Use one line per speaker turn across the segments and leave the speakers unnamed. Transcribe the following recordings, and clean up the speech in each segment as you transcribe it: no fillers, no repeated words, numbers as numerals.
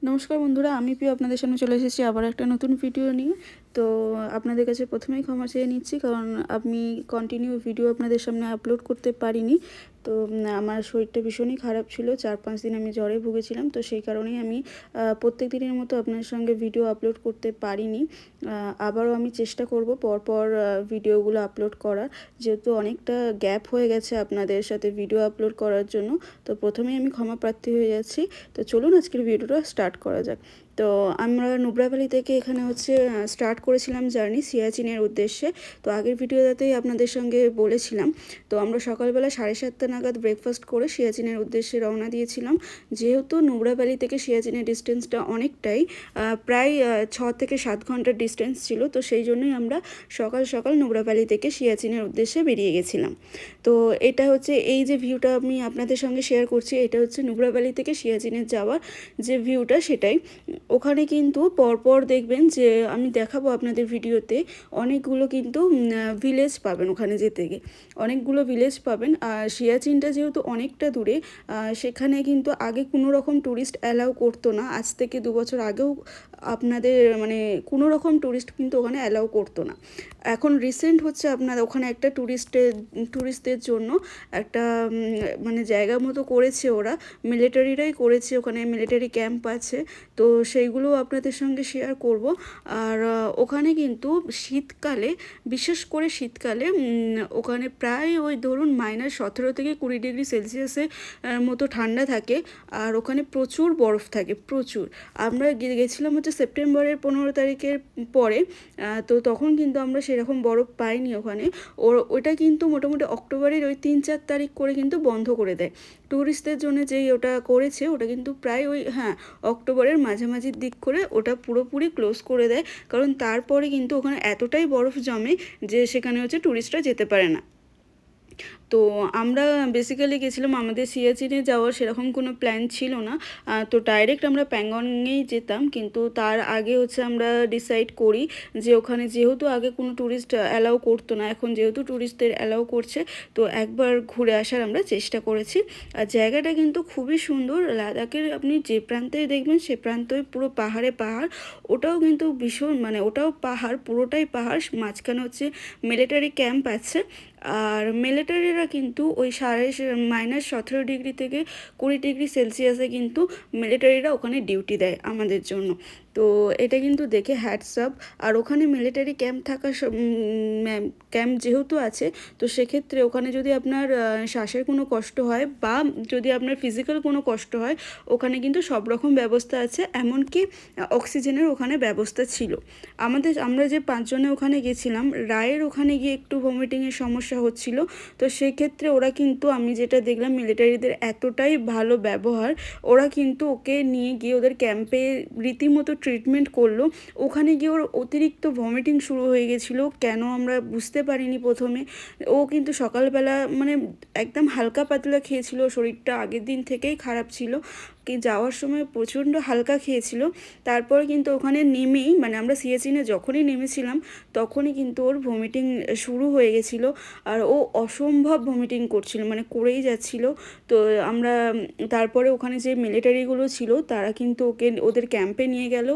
নমস্কার বন্ধুরা, আমি প্রিয় আপনাদের সামনে চলে এসেছি আবার একটা নতুন ভিডিও নিয়ে। তো আপনাদের কাছে প্রথমেই ক্ষমা চেয়ে নিচ্ছি, কারণ আমি কন্টিনিউ ভিডিও আপনাদের সামনে আপলোড করতে পারিনি। তো আমার শরীরটা ভীষণই খারাপ ছিল, 4-5 দিন আমি জ্বরে ভুগেছিলাম। তো সেই কারণেই আমি প্রত্যেক দিনের মতো আপনার সঙ্গে ভিডিও আপলোড করতে পারিনি। আবারও আমি চেষ্টা করব পরপর ভিডিওগুলো আপলোড করার, যেহেতু অনেকটা গ্যাপ হয়ে গেছে আপনাদের সাথে ভিডিও আপলোড করার জন্য। তো প্রথমেই আমি ক্ষমা প্রার্থী হয়ে যাচ্ছি। তো চলুন আজকের ভিডিওটা স্টার্ট করা যাক। তো আমরা নুব্রা ভ্যালি থেকে এখানে স্টার্ট করেছিলাম জার্নি সিয়াচিনের উদ্দেশ্যে। তো আগের ভিডিওটাতেই আপনাদের সঙ্গে বলেছিলাম। তো আমরা সকালবেলা 7:30 নাগাদ ব্রেকফাস্ট করে সিয়াচিনের উদ্দেশ্যে রওনা দিয়েছিলাম। যেহেতু নুব্রা ভ্যালি থেকে সিয়াচিনের ডিস্টেন্সটা অনেকটাই, প্রায় 6 থেকে 7 ঘন্টার ডিস্টেন্স ছিল। তো সেই জন্যই আমরা সকাল সকাল নুব্রা ভ্যালি থেকে সিয়াচিনের উদ্দেশ্যে বেরিয়ে গেছিলাম। তো এটা এই যে ভিউটা আমি আপনাদের সঙ্গে শেয়ার করছি, এটা নুব্রা ভ্যালি থেকে সিয়াচিনের যাওয়ার যে ভিউটা সেটাই। ওখানে কিন্তু পরপর দেখবেন যে আমি দেখাবো আপনাদের ভিডিওতে, অনেকগুলো কিন্তু ভিলেজ পাবেন। ওখানে যেতে গিয়ে অনেকগুলো ভিলেজ পাবেন। আর সিয়াচিনটা যেহেতু অনেকটা দূরে, সেখানে কিন্তু আগে কোনো রকম ট্যুরিস্ট অ্যালাউ করতো না। আজ থেকে 2 বছর আগেও আপনাদের কোনো রকম ট্যুরিস্ট কিন্তু ওখানে অ্যালাউ করতো না। এখন রিসেন্ট আপনার ওখানে একটা ট্যুরিস্টদের জন্য একটা জায়গা মতো করেছে ওরা, মিলিটারিরাই করেছে। ওখানে মিলিটারি ক্যাম্প আছে। তো সেইগুলো আপনাদের সঙ্গে শেয়ার করব। আর ওখানে কিন্তু শীতকালে, বিশেষ করে শীতকালে ওখানে প্রায় ওই ধরুন -17 থেকে 20 ডিগ্রি সেলসিয়াসের মতো ঠান্ডা থাকে। আর ওখানে প্রচুর বরফ থাকে, প্রচুর। আমরা গেছিলাম সেপ্টেম্বরের 15 তারিখের পরে। তো তখন কিন্তু আমরা সেরকম বরফ পাইনি ওখানে। ওটা কিন্তু মোটামুটি অক্টোবরের ওই 3-4 তারিখ করে কিন্তু বন্ধ করে দেয় ট্যুরিস্টদের জন্য। যেই ওটা করেছে ওটা কিন্তু প্রায় অক্টোবরের মাঝামাঝির দিক করে ওটা পুরোপুরি ক্লোজ করে দেয়। কারণ তারপরে কিন্তু ওখানে এতটাই বরফ জমে যে সেখানে ট্যুরিস্টরা যেতে পারে না। তো আমরা বেসিক্যালি গেছিলাম, আমাদের সিয়াচিনে যাওয়ার সেরকম কোনো প্ল্যান ছিল না। তো ডাইরেক্ট আমরা প্যাংগংয়েই যেতাম, কিন্তু তার আগে আমরা ডিসাইড করি যে ওখানে যেহেতু আগে কোনো ট্যুরিস্ট অ্যালাউ করতো না, এখন যেহেতু ট্যুরিস্টদের অ্যালাউ করছে, তো একবার ঘুরে আসার আমরা চেষ্টা করেছি। আর জায়গাটা কিন্তু খুবই সুন্দর। লাদাখের আপনি যে প্রান্তে দেখবেন সে প্রান্তই পুরো পাহাড়ে পাহাড়। ওটাও কিন্তু ভীষণ, ওটাও পাহাড়, পুরোটাই পাহাড়। মাঝখানে মিলিটারি ক্যাম্প আছে। আর মিলিটারিরা কিন্তু ওই -17 ডিগ্রি থেকে 20 ডিগ্রি সেলসিয়াসে কিন্তু মিলিটারিরা ওখানে ডিউটি দেয় আমাদের জন্য। তো এটা কিন্তু দেখে হ্যাটস আপ। আর ওখানে মিলিটারি ক্যাম্প ক্যাম্প যেহেতু আছে, তো সেক্ষেত্রে ওখানে যদি আপনার শ্বাসের কোনো কষ্ট হয় বা যদি আপনার ফিজিক্যাল কোনো কষ্ট হয়, ওখানে কিন্তু সব রকম ব্যবস্থা আছে। এমনকি অক্সিজেনের ওখানে ব্যবস্থা ছিল। আমরা যে 5 জনে ওখানে গেছিলাম, রায়ের ওখানে গিয়ে একটু ভমিটিংয়ের সমস্যা হচ্ছিল। তো সেই ক্ষেত্রে ওরা কিন্তু, আমি যেটা দেখলাম, মিলিটারিদের এতটাই ভালো ব্যবহার, ওরা কিন্তু ওকে নিয়ে গিয়ে ওদের ক্যাম্পে রীতিমতো ট্রিটমেন্ট করলো। ওখানে গিয়ে ওর অতিরিক্ত ভমিটিং শুরু হয়ে গেছিলো, কেন আমরা বুঝতে পারিনি প্রথমে। ও কিন্তু সকালবেলা একদম হালকা পাতলা খেয়েছিল, শরীরটা আগের দিন থেকেই খারাপ ছিল, কি যাওয়ার সময় প্রচণ্ড হালকা খেয়েছিল। তারপর কিন্তু ওখানে নেমেই, আমরা সিয়াচিনে যখনই নেমেছিলাম তখনই কিন্তু ওর ভমিটিং শুরু হয়ে গেছিলো। আর ও অসম্ভব ভমিটিং করছিল, করেই যাচ্ছিল। তো আমরা তারপরে ওখানে যে মিলিটারিগুলো ছিল তারা কিন্তু ওকে ওদের ক্যাম্পে নিয়ে গেল।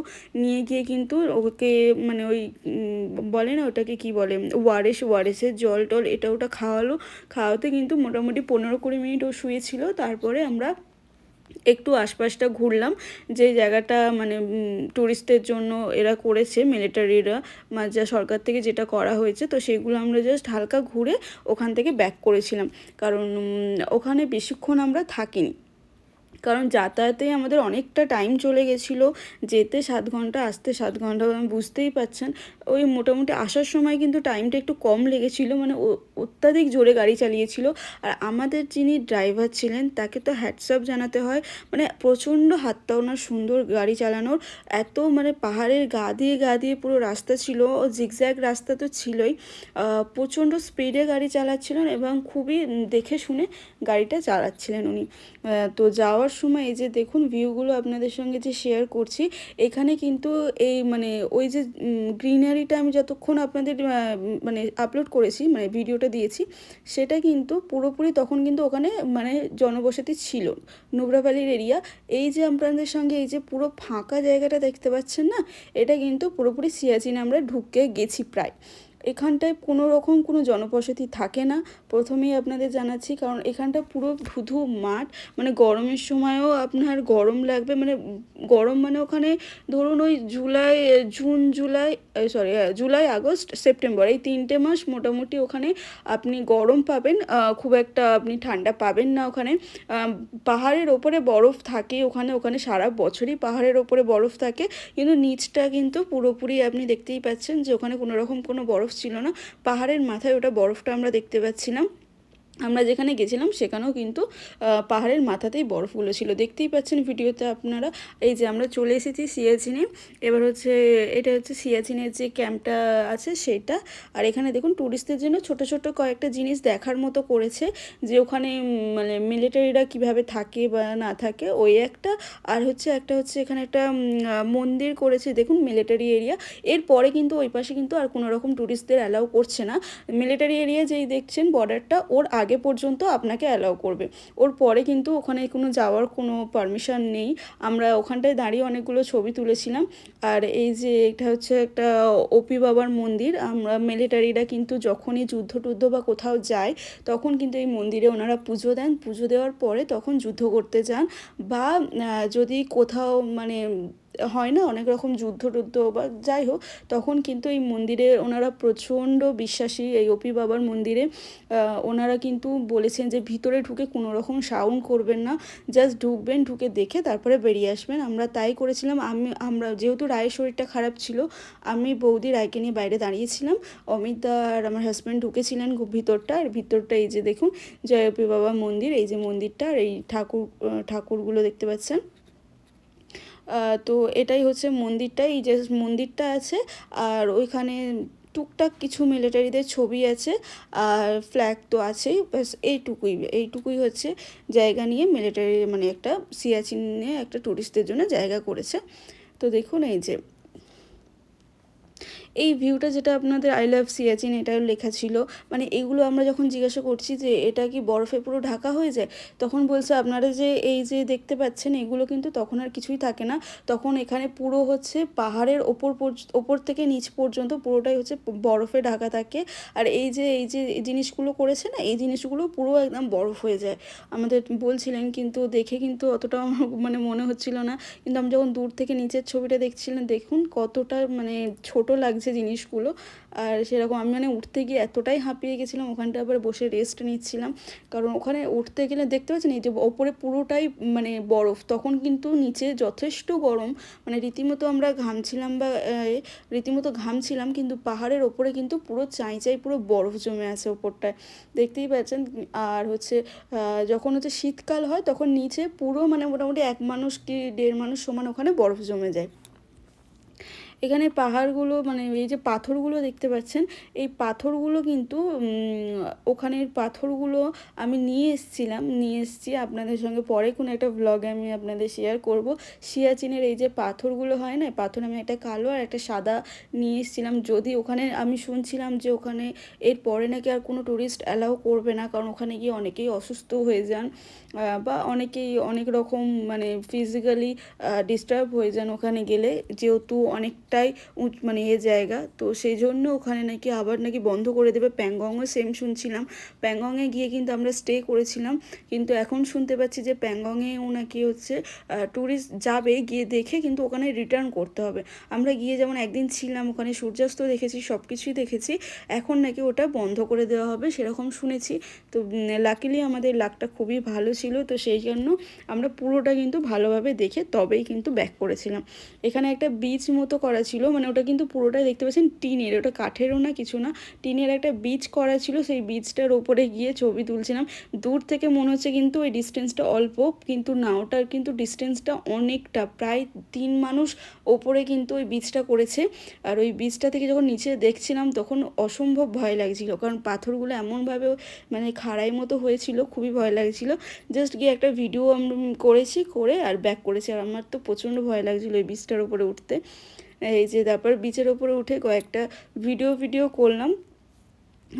নিয়ে গিয়ে কিন্তু ওকে ওই বলে না, ওটাকে কি বলে, ওয়ারেসের জল টল এটা ওটা খাওয়াতে কিন্তু মোটামুটি 15-20 মিনিট ও শুয়েছিল। তারপরে আমরা একটু আশপাশটা ঘুরলাম, যে জায়গাটা ট্যুরিস্টদের জন্য এরা করেছে মিলিটারিরা, যা সরকার থেকে যেটা করা হয়েছে। তো সেগুলো আমরা জাস্ট হালকা ঘুরে ওখান থেকে ব্যাক করেছিলাম, কারণ ওখানে বেশিক্ষণ আমরা থাকিনি। কারণ যাতায়াতেই আমাদের অনেকটা টাইম চলে গেছিলো। যেতে 7 ঘন্টা, আসতে 7 ঘন্টা, বুঝতেই পারছেন। ওই মোটামুটি আসার সময় কিন্তু টাইমটা একটু কম লেগেছিলো, অত্যাধিক জোরে গাড়ি চালিয়েছিল। আর আমাদের যিনি ড্রাইভার ছিলেন তাকে তো হ্যাটসঅ্যাপ জানাতে হয়, প্রচণ্ড হাতটা ওনার সুন্দর গাড়ি চালানোর। এত পাহাড়ের গা দিয়ে পুরো রাস্তা ছিল, জিগজ্যাগ রাস্তা তো ছিলই। প্রচণ্ড স্পিডে গাড়ি চালাচ্ছিলেন এবং খুবই দেখে শুনে গাড়িটা চালাচ্ছিলেন উনি। তো যাওয়ার যাওয়ার সময় এই যে দেখুন ভিউগুলো আপনাদের সঙ্গে যে শেয়ার করছি, এখানে কিন্তু এই মানে ওই যে গ্রিনারিটা আমি যতক্ষণ আপনাদের মানে আপলোড করেছি, মানে ভিডিওটা দিয়েছি, সেটা কিন্তু পুরোপুরি তখন কিন্তু ওখানে মানে জনবসতি ছিল, নুব্রা ভ্যালির এরিয়া। এই যে আপনাদের সঙ্গে এই যে পুরো ফাঁকা জায়গাটা দেখতে পাচ্ছেন না, এটা কিন্তু পুরোপুরি সিয়াচিনে আমরা ঢুকে গেছি প্রায়। এখানটায় কোনো রকম কোনো জনবসতি থাকে না, প্রথমেই আপনাদের জানাচ্ছি, কারণ এখানটা পুরো ধুধু মাঠ। মানে গরমের সময়ও আপনার গরম লাগবে, মানে গরম মানে ওখানে ধরুন ওই জুলাই আগস্ট সেপ্টেম্বর এই 3টে মাস মোটামুটি ওখানে আপনি গরম পাবেন, খুব একটা আপনি ঠান্ডা পাবেন না ওখানে। পাহাড়ের ওপরে বরফ থাকে ওখানে, ওখানে সারা বছরই পাহাড়ের ওপরে বরফ থাকে, কিন্তু নিচটা কিন্তু পুরোপুরি আপনি দেখতেই পাচ্ছেন যে ওখানে কোনো রকম কোনো বরফ ছিল না। পাহাড়ের মাথায় ওটা বরফটা আমরা দেখতে পাচ্ছিলাম। আমরা যেখানে গেছিলাম সেখানেও কিন্তু পাহাড়ের মাথাতেই বরফগুলো ছিল, দেখতেই পাচ্ছেন ভিডিওতে আপনারা। এই যে আমরা চলে এসেছি সিয়াচিনে। এবার হচ্ছে এটা হচ্ছে সিয়াচিনের যে ক্যাম্পটা আছে সেটা। আর এখানে দেখুন ট্যুরিস্টদের জন্য ছোট ছোট কয়েকটা জিনিস দেখার মতো করেছে, যে ওখানে মানে মিলিটারিরা কিভাবে থাকে বা না থাকে ওই একটা। আর হচ্ছে একটা হচ্ছে এখানে একটা মন্দির করেছে দেখুন, মিলিটারি এরিয়া। এরপরে কিন্তু ওই পাশে কিন্তু আর কোনো রকম ট্যুরিস্টদের অ্যালাউ করছে না। মিলিটারি এরিয়া যেই দেখছেন বর্ডারটা, ওর আগে পর্যন্ত আপনাকে অ্যালাউ করবে, ওর পরে কিন্তু ওখানে কোনো যাওয়ার কোনো পারমিশন নেই। আমরা ওখানটায় দাঁড়িয়ে অনেকগুলো ছবি তুলেছিলাম। আর এই যে এটা হচ্ছে একটা ওপি বাবার মন্দির। আমরা মিলিটারিরা কিন্তু যখনই যুদ্ধ টুদ্ধ বা কোথাও যায় তখন কিন্তু এই মন্দিরে ওনারা পুজো দেন, পুজো দেওয়ার পরে তখন যুদ্ধ করতে যান। বা যদি কোথাও মানে হয় না অনেক রকম যুদ্ধ টুদ্ধ বা যাই হোক, তখন কিন্তু এই মন্দিরে ওনারা প্রচণ্ড বিশ্বাসী, এই ওপি বাবার মন্দিরে। ওনারা কিন্তু বলেছেন যে ভিতরে ঢুকে কোনো রকম সাউন্ড করবেন না, জাস্ট ঢুকবেন, ঢুকে দেখে তারপরে বেরিয়ে আসবেন। আমরা তাই করেছিলাম। আমরা যেহেতু রায়ের শরীরটা খারাপ ছিল, আমি বৌদি রায়কে নিয়ে বাইরে দাঁড়িয়েছিলাম, অমিতা আর আমার হাজব্যান্ড ঢুকেছিলেন ভিতরটা। আর ভিতরটা এই যে দেখুন জয় ওপি বাবা মন্দির, এই যে মন্দিরটা, আর এই ঠাকুরগুলো দেখতে পাচ্ছেন। তো এটাই হচ্ছে মন্দিরটা, এই যে মন্দিরটা আছে। আর ওইখানে টুকটাক কিছু মিলিটারিদের ছবি আছে, আর ফ্ল্যাগ তো আছেই, ব্যাস এইটুকুই হচ্ছে জায়গা নিয়ে মিলিটারি মানে একটা সিয়াচিনে একটা ট্যুরিস্টদের জন্য জায়গা করেছে। তো দেখুন এই যে এই ভিউটা যেটা আপনাদের আই লাভ সিয়াচিন এটাও লেখা ছিল। মানে এগুলো আমরা যখন জিজ্ঞাসা করছি যে এটা কি বরফে পুরো ঢাকা হয়ে যায়, তখন বলছে আপনারা যে এই যে দেখতে পাচ্ছেন এগুলো কিন্তু তখন আর কিছুই থাকে না, তখন এখানে পুরো হচ্ছে পাহাড়ের ওপর থেকে নিচ পর্যন্ত পুরোটাই হচ্ছে বরফে ঢাকা থাকে। আর এই যে জিনিসগুলো করেছে না, এই জিনিসগুলো পুরো একদম বরফ হয়ে যায়। আমাদের বলছিলেন, কিন্তু দেখে কিন্তু অতটা মানে মনে হচ্ছিল না, কিন্তু আমি যখন দূর থেকে নিচের ছবিটা দেখছিলাম দেখুন কতটা মানে ছোট লাগছে জিনিসগুলো। আর সেরকম আমি মানে উঠতে গিয়ে এতটাই হাঁপিয়ে গেছিলাম, ওখানটা আবার বসে রেস্ট নিচ্ছিলাম, কারণ ওখানে উঠতে গেলে দেখতে পাচ্ছেন এই যে ওপরে পুরোটাই মানে বরফ, তখন কিন্তু নিচে যথেষ্ট গরম, মানে রীতিমতো আমরা ঘামছিলাম বা রীতিমতো ঘামছিলাম, কিন্তু পাহাড়ের ওপরে কিন্তু পুরো চাই পুরো বরফ জমে আছে ওপরটায়, দেখতেই পাচ্ছেন। আর হচ্ছে যখন হচ্ছে শীতকাল হয় তখন নিচে পুরো মানে মোটামুটি 1 মানুষ কি 1.5 মানুষ সমান ওখানে বরফ জমে যায়। এখানে পাহাড়গুলো মানে এই যে পাথরগুলো দেখতে পাচ্ছেন, এই পাথরগুলো কিন্তু ওখানের পাথরগুলো আমি নিয়ে এসেছি আপনাদের সঙ্গে, পরে কোনো একটা ব্লগে আমি আপনাদের শেয়ার করব। সিয়াচিনের এই যে পাথরগুলো হয় না, পাথর আমি একটা কালো আর একটা সাদা নিয়ে এসেছিলাম। যদি ওখানে আমি শুনছিলাম যে ওখানে এর পরে নাকি আর কোনো ট্যুরিস্ট অ্যালাউ করবে না, কারণ ওখানে গিয়ে অনেকেই অসুস্থ হয়ে যান, বা অনেকেই অনেক রকম মানে ফিজিক্যালি ডিস্টার্ব হয়ে যান ওখানে গেলে, যেহেতু অনেকটাই মানে জায়গা, তো সেই জন্য ওখানে নাকি আবার নাকি বন্ধ করে দেবে। প্যাংগংও সেম শুনছিলাম, প্যাংগংয়ে গিয়ে কিন্তু আমরা স্টে করেছিলাম, কিন্তু এখন শুনতে পাচ্ছি যে প্যাংগংয়েও নাকি হচ্ছে ট্যুরিস্ট যাবে, গিয়ে দেখে কিন্তু ওখানে রিটার্ন করতে হবে। আমরা গিয়ে যেমন একদিন ছিলাম, ওখানে সূর্যাস্ত দেখেছি, সব কিছুই দেখেছি, এখন নাকি ওটা বন্ধ করে দেওয়া হবে সেরকম শুনেছি। তো লাকিলি আমাদের লাকটা খুবই ভালো ছিল, তো সেই জন্য আমরা পুরোটা কিন্তু ভালোভাবে দেখে তবেই কিন্তু ব্যাক করেছিলাম। এখানে একটা বিচ মতো করা করা ছিল, মানে ওটা কিন্তু পুরোটাই দেখতে পাচ্ছেন টিনের, ওটা কাঠেরও না কিছু না, টিনের একটা বীজ করা ছিল। সেই বীজটার ওপরে গিয়ে ছবি তুলছিলাম। দূর থেকে মনে হচ্ছে কিন্তু ওই ডিস্টেন্সটা অল্প, কিন্তু না, ওটার কিন্তু ডিস্টেন্সটা অনেকটা, প্রায় 3 মানুষ ওপরে কিন্তু ওই বীজটা করেছে। আর ওই বীজটা থেকে যখন নিচে দেখছিলাম তখন অসম্ভব ভয় লাগছিল, কারণ পাথরগুলো এমনভাবে মানে খাড়াই মতো হয়েছিল, খুবই ভয় লাগছিল। জাস্ট গিয়ে একটা ভিডিও আমি করেছি, করে আর ব্যাক করেছি। আর আমার তো প্রচণ্ড ভয় লাগছিলো ওই বীজটার ওপরে উঠতে। এই যে তারপর বীচের ওপরে উঠে কয়েকটা ভিডিও করলাম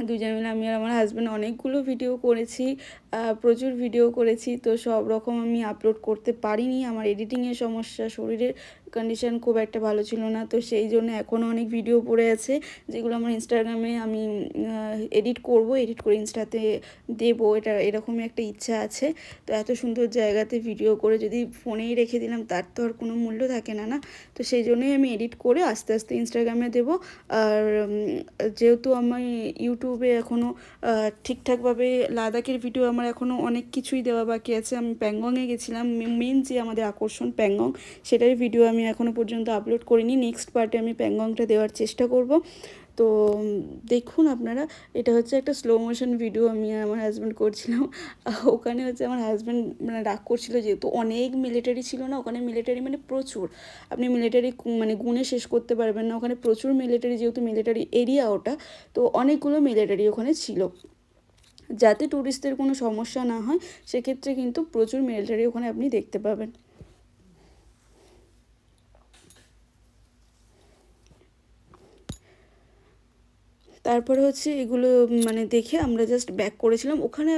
দুজন মিলে, আমি আর আমার হাজব্যান্ড অনেকগুলো ভিডিও করেছি, প্রচুর ভিডিও করেছি। তো সব রকম আমি আপলোড করতে পারিনি, আমার এডিটিংয়ের সমস্যা, শরীরের কন্ডিশন খুব একটা ভালো ছিল না, তো সেই জন্য এখনও অনেক ভিডিও পড়ে আছে যেগুলো আমার ইনস্টাগ্রামে আমি এডিট করে ইনস্টাতে দেবো, এটা এরকমই একটা ইচ্ছা আছে। তো এত সুন্দর জায়গাতে ভিডিও করে যদি ফোনেই রেখে দিলাম তার তো আর কোনো মূল্য থাকে না, না? তো সেই জন্যই আমি এডিট করে আস্তে আস্তে ইনস্টাগ্রামে দেবো। আর যেহেতু আমি ইউটিউবে এখনও ঠিকঠাকভাবে লাদাখের ভিডিও আমার এখনও অনেক কিছুই দেওয়া বাকি আছে। আমি প্যাংগংয়ে গেছিলাম, মেন যে আমাদের আকর্ষণ প্যাংগং, সেটার ভিডিও আমি এখনও পর্যন্ত আপলোড করিনি। নেক্সট পার্টে আমি প্যাংগংটা দেওয়ার চেষ্টা করব। তো দেখুন আপনারা, এটা হচ্ছে একটা স্লো মোশন ভিডিও আমি আর আমার হাজব্যান্ড করছিলাম। ওখানে হচ্ছে আমার হাজব্যান্ড মানে রাগ করছিল, যেহেতু অনেক মিলিটারি ছিল না ওখানে, মিলিটারি মানে প্রচুর, আপনি মিলিটারি মানে গুণে শেষ করতে পারবেন না, ওখানে প্রচুর মিলিটারি, যেহেতু মিলিটারি এরিয়া ওটা, তো অনেকগুলো মিলিটারি ওখানে ছিল। যাতে ট্যুরিস্টদের কোনো সমস্যা না হয় সেক্ষেত্রে কিন্তু প্রচুর মিলিটারি ওখানে আপনি দেখতে পাবেন। তারপরে হচ্ছে এগুলো মানে দেখে আমরা জাস্ট ব্যাক করেছিলাম। ওখানে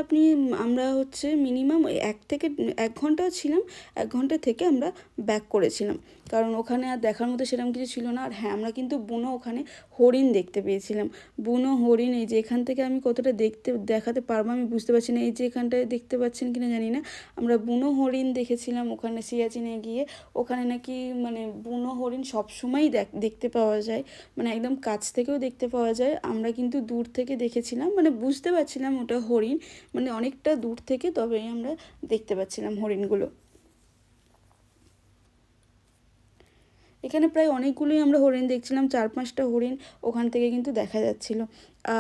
আমরা হচ্ছে মিনিমাম 1 ঘন্টা ছিলাম, 1 ঘন্টা থেকে আমরা ব্যাক করেছিলাম, কারণ ওখানে আর দেখার মতো সেরকম কিছু ছিল না। আর হ্যাঁ, আমরা কিন্তু বুনো ওখানে হরিণ দেখতে পেয়েছিলাম, বুনো হরিণ। এই যে এখান থেকে আমি কতটা দেখাতে পারবো আমি বুঝতে পারছি না, এই যে এখানটায় দেখতে পাচ্ছেন কিনা জানি না, আমরা বুনো হরিণ দেখেছিলাম ওখানে সিয়াচিনে গিয়ে। ওখানে নাকি মানে বুনো হরিণ সবসময়ই দেখতে পাওয়া যায়, মানে একদম কাছ থেকেও দেখতে পাওয়া যায়। আমরা কিন্তু দূর থেকে দেখেছিলাম, মানে বুঝতে পারছিলাম ওটা হরিণ, মানে অনেকটা দূর থেকে, তবেই আমরা দেখতে পাচ্ছিলাম হরিণগুলো। এখানে প্রায় অনেকগুলোই আমরা হরিণ দেখছিলাম, 4-5টা হরিণ ওখান থেকে কিন্তু দেখা যাচ্ছিল।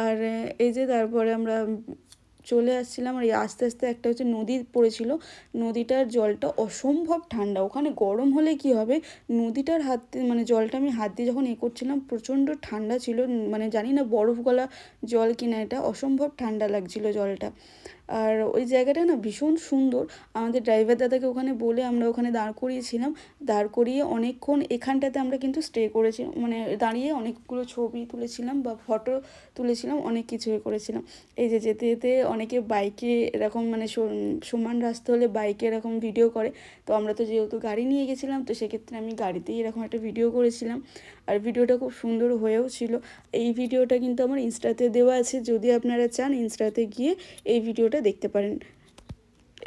আর এই যে তারপরে আমরা চলে আসছিলাম, আর আস্তে আস্তে একটা হচ্ছে নদী পড়েছিল, নদীটার জলটা অসম্ভব ঠান্ডা। ওখানে গরম হলে কি হবে, নদীটার মানে জলটা আমি হাত দিয়ে যখন করছিলাম প্রচণ্ড ঠান্ডা ছিল, মানে জানি না বরফ গলা জল কিনা, এটা অসম্ভব ঠান্ডা লাগছিল জলটা। আর ওই জায়গাটা না ভীষণ সুন্দর। আমাদের ড্রাইভার দাদাকে ওখানে বলে আমরা ওখানে দাঁড় করিয়েছিলাম, দাঁড় করিয়ে অনেকক্ষণ এখানটাতে আমরা কিন্তু স্টে করেছিলাম, মানে দাঁড়িয়ে অনেকগুলো ছবি তুলেছিলাম বা ফটো তুলেছিলাম, অনেক কিছু করেছিলাম। এই যে যেতে যেতে অনেকে বাইকে এরকম মানে সমান রাস্তা হলে বাইকে এরকম ভিডিও করে, তো আমরা তো যেহেতু গাড়ি নিয়ে গেছিলাম, তো সেক্ষেত্রে আমি গাড়িতেই এরকম একটা ভিডিও করেছিলাম। আর ভিডিওটা খুব সুন্দর হয়েও ছিল। এই ভিডিওটা কিন্তু আমার ইনস্টাতে দেওয়া আছে, যদি আপনারা চান ইনস্টাতে গিয়ে এই ভিডিওটা দেখতে পারেন।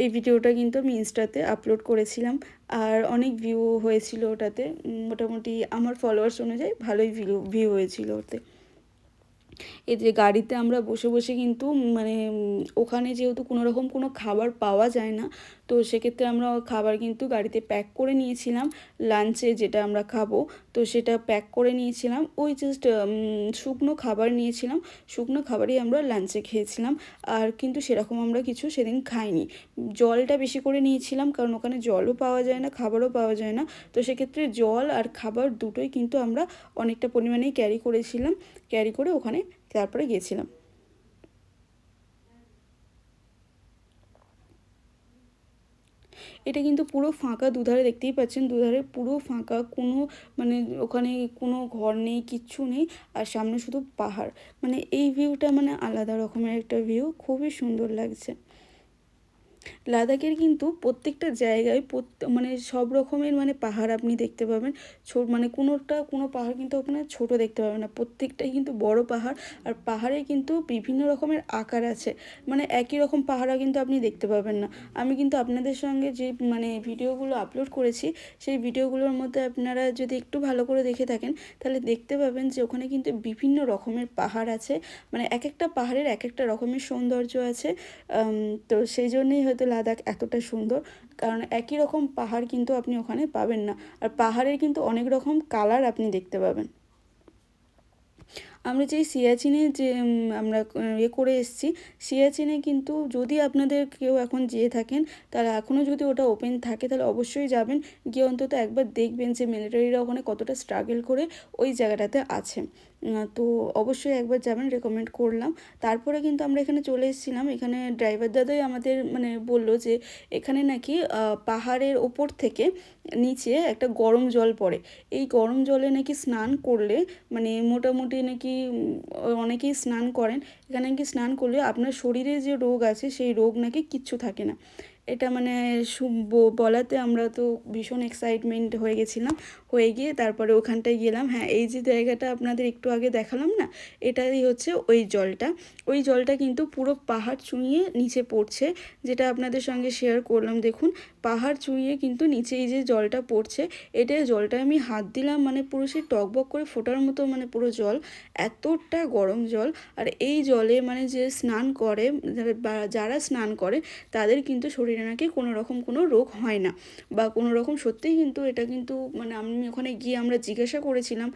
এই ভিডিওটা কিন্তু আমি ইনস্টাতে আপলোড করেছিলাম, আর অনেক ভিউ হয়েছিল ওটাতে, মোটামুটি আমার ফলোয়ার্স অনুযায়ী ভালোই ভিউ হয়েছিল ওতে। এই যে গাড়িতে আমরা বসে বসে কিন্তু মানে ওখানে যেহেতু কোনো রকম কোনো খাবার পাওয়া যায় না, তো সেক্ষেত্রে আমরা খাবার কিন্তু গাড়িতে প্যাক করে নিয়েছিলাম, লাঞ্চে যেটা আমরা খাবো, তো সেটা প্যাক করে নিয়েছিলাম। ওই জাস্ট শুকনো খাবার নিয়েছিলাম, শুকনো খাবারই আমরা লাঞ্চে খেয়েছিলাম। আর কিন্তু সেরকম আমরা কিছু সেদিন খাইনি। জলটা বেশি করে নিয়েছিলাম, কারণ ওখানে জলও পাওয়া যায় না, খাবারও পাওয়া যায় না, তো সেক্ষেত্রে জল আর খাবার দুটোই কিন্তু আমরা অনেকটা পরিমাণেই ক্যারি করেছিলাম, ক্যারি করে ওখানে তারপরে গেছিলাম। এটা কিন্তু পুরো ফাঁকা, দুধারে দেখতেই পাচ্ছেন, দুধারে পুরো ফাঁকা, কোনো মানে ওখানে কোনো ঘর নেই, কিচ্ছু নেই, আর সামনে শুধু পাহাড়। মানে এই ভিউটা মানে আলাদা রকমের একটা ভিউ, খুবই সুন্দর লাগছে। লাদাখের কিন্তু প্রত্যেকটা জায়গায় মানে সব রকমের মানে পাহাড় আপনি দেখতে পাবেন। মানে কোনো পাহাড় কিন্তু ওখানে ছোট দেখতে পাবেন না, প্রত্যেকটাই কিন্তু বড় পাহাড়। আর পাহাড়ে কিন্তু বিভিন্ন রকমের আকার আছে, মানে একই রকম পাহাড় কিন্তু আপনি দেখতে পাবেন না। আমি কিন্তু আপনাদের সঙ্গে যে মানে ভিডিওগুলো আপলোড করেছি, সেই ভিডিওগুলোর মধ্যে আপনারা যদি একটু ভালো করে দেখে থাকেন তাহলে দেখতে পাবেন যে ওখানে কিন্তু বিভিন্ন রকমের পাহাড় আছে, মানে এক একটা পাহাড়ের এক একটা রকমের সৌন্দর্য আছে। তো সেই জন্যই হয়তো লাদাখ এতটা সুন্দর, কারণ একই রকম পাহাড় কিন্তু আপনি ওখানে পাবেন না। আর পাহাড়ের কিন্তু অনেক রকম কালার আপনি দেখতে পাবেন। আমরা যেই সিয়াচিনে যে আমরা করে এসেছি, সিয়াচিনে কিন্তু যদি আপনাদের কেউ এখন যেয়ে থাকেন, তাহলে এখনও যদি ওটা ওপেন থাকে তাহলে অবশ্যই যাবেন, গিয়ে অন্তত একবার দেখবেন যে মিলিটারিরা ওখানে কতটা স্ট্রাগল করে ওই জায়গাটাতে আছে। তো অবশ্যই একবার যাবেন, রেকমেন্ড করলাম। তারপরে কিন্তু আমরা এখানে চলে এসেছিলাম, এখানে ড্রাইভার দাদাই আমাদের মানে বললো যে এখানে নাকি পাহাড়ের ওপর থেকে নিচে একটা গরম জল পড়ে, এই গরম জলে নাকি স্নান করলে মানে মোটামুটি নাকি অনেকেই স্নান করেন, এখানে নাকি স্নান করলে আপনার শরীরে যে রোগ আছে সেই রোগ নাকি কিচ্ছু থাকে না। এটা মানে বলাতে আমরা তো ভীষণ এক্সাইটমেন্ট হয়ে গেছিলাম, হয়ে গিয়ে তারপরে ওখানটায় গেলাম। হ্যাঁ, এই যে জায়গাটা আপনাদের একটু আগে দেখালাম না, এটাই হচ্ছে ওই জলটা। ওই জলটা কিন্তু পুরো পাহাড় চুঁইয়ে নিচে পড়ছে, যেটা আপনাদের সঙ্গে শেয়ার করলাম। দেখুন, পাহাড় চুঁইয়ে কিন্তু নিচে এই যে জলটা পড়ছে, জলটা আমি হাত দিলাম মানে পুরো সেই টকবক করে ফোটার মতো মানে পুরো জল, এতটা গরম জল। আর এই জলে মানে যে স্নান করে, যারা স্নান করে তাদের কিন্তু শরীরে নাকি কোনো রকম কোনো রোগ হয় না বা কোনো রকম, সত্যিই কিন্তু এটা কিন্তু মানে আমি ওখানে গিয়ে আমরা জিজ্ঞাসা করেছিলাম,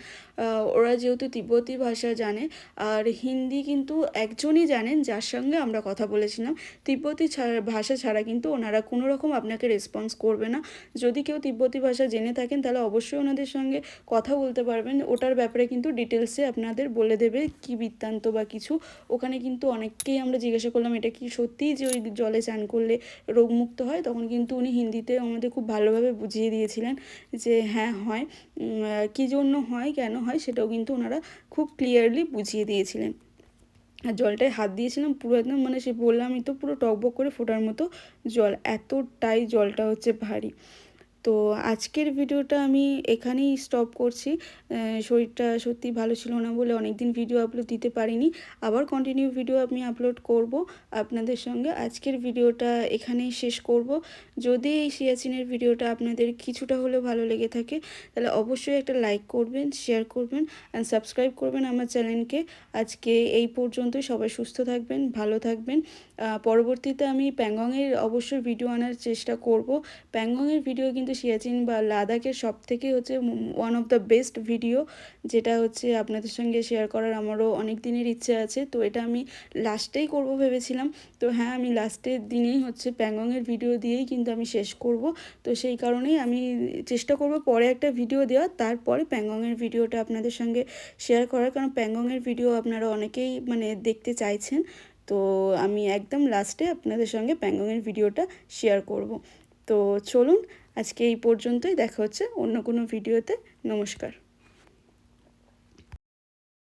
ওরা যেহেতু তিব্বতী ভাষা জানে আর হিন্দি কিন্তু একজনই জানেন যার সঙ্গে আমরা কথা বলেছিলাম, তিব্বতী ভাষা ছাড়া কিন্তু ওনারা কোনো রকম আপনাকে রেসপন্স করবে না। যদি কেউ তিব্বতী ভাষা জেনে থাকেন তাহলে অবশ্যই ওনাদের সঙ্গে কথা বলতে পারবেন, ওটার ব্যাপারে কিন্তু ডিটেলসে আপনাদের বলে দেবে কি বৃত্তান্ত বা কিছু। ওখানে কিন্তু অনেককেই আমরা জিজ্ঞাসা করলাম এটা কি সত্যিই যে ওই জলে চান করলে রোগমুক্ত হয়, তখন কিন্তু উনি হিন্দিতে আমাদের খুব ভালোভাবে বুঝিয়ে দিয়েছিলেন যে হ্যাঁ হয়, কী জন্য হয় কেন হয় সেটাও কিন্তু ওনারা খুব ক্লিয়ারলি বুঝিয়ে দিয়েছিলেন। আর জলটায় হাত দিয়েছিলাম পুরো একদম মানে সে বললামই তো পুরো টকবক করে ফোটার মতো জল, এতটাই জলটা হচ্ছে ভারী। তো আজকের ভিডিওটা আমি এখানেই স্টপ করছি, শরীরটা সত্যি ভালো ছিল না বলে অনেক দিন ভিডিও আপলোড দিতে পারিনি, আবার কন্টিনিউ ভিডিও আমি আপলোড করব আপনাদের সঙ্গে। আজকের ভিডিওটা এখানেই শেষ করব। যদি এই সিয়াচিনের ভিডিওটা আপনাদের কিছুটা হলেও ভালো লেগে থাকে তাহলে অবশ্যই একটা লাইক করবেন, শেয়ার করবেন অ্যান্ড সাবস্ক্রাইব করবেন আমার চ্যানেলকে। আজকে এই পর্যন্তই, সবাই সুস্থ থাকবেন, ভালো থাকবেন। পরবর্তীতে আমি প্যাংগংয়ের অবশ্যই ভিডিও আনার চেষ্টা করব। প্যাংগংয়ের ভিডিও কিন্তু সিয়াচিন বা লাদাখের সব থেকে হচ্ছে one of the best video, যেটা হচ্ছে আপনাদের সঙ্গে শেয়ার করার আমারও অনেক দিনের ইচ্ছে আছে। তো এটা আমি লাস্টেই করব ভেবেছিলাম, তো হ্যাঁ আমি লাস্টের দিনেই হচ্ছে প্যাংগংয়ের ভিডিও দিয়েই কিন্তু আমি শেষ করব। তো সেই কারণেই আমি চেষ্টা করব পরে একটা ভিডিও দেওয়ার, তারপরে প্যাংগংয়ের ভিডিওটা আপনাদের সঙ্গে শেয়ার করার, কারণ প্যাংগংয়ের ভিডিও আপনারা অনেকেই মানে দেখতে চাইছেন। তো আমি একদম লাস্টে আপনাদের সঙ্গে প্যাংগংয়ের ভিডিওটা শেয়ার করব। তো চলুন আজকে এই পর্যন্তই, দেখা হচ্ছে অন্য কোনো ভিডিওতে। নমস্কার।